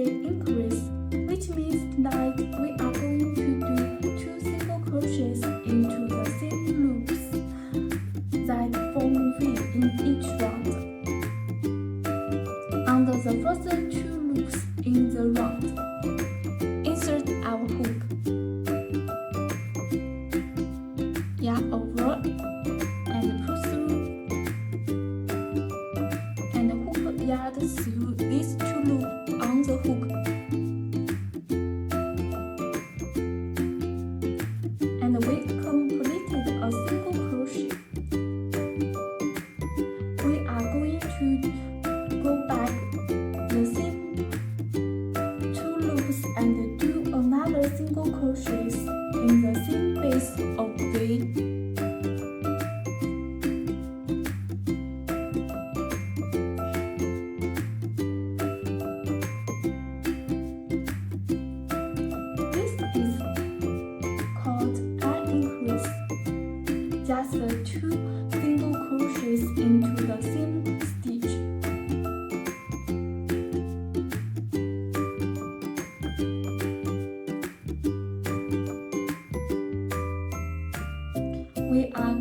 crochet increase, which means that we are going to do 2 single crochets into the same loops that form V in each round. Under the first 2 loops in the round, insert our hook, yarn over and pull through, and hook yarn through these 2 loops on the hook. And we completed a single crochet. We are going to go back the same 2 loops and do another single crochets in the same base of V. This is called an increase, just the 2 single crochets into the same stitch. We are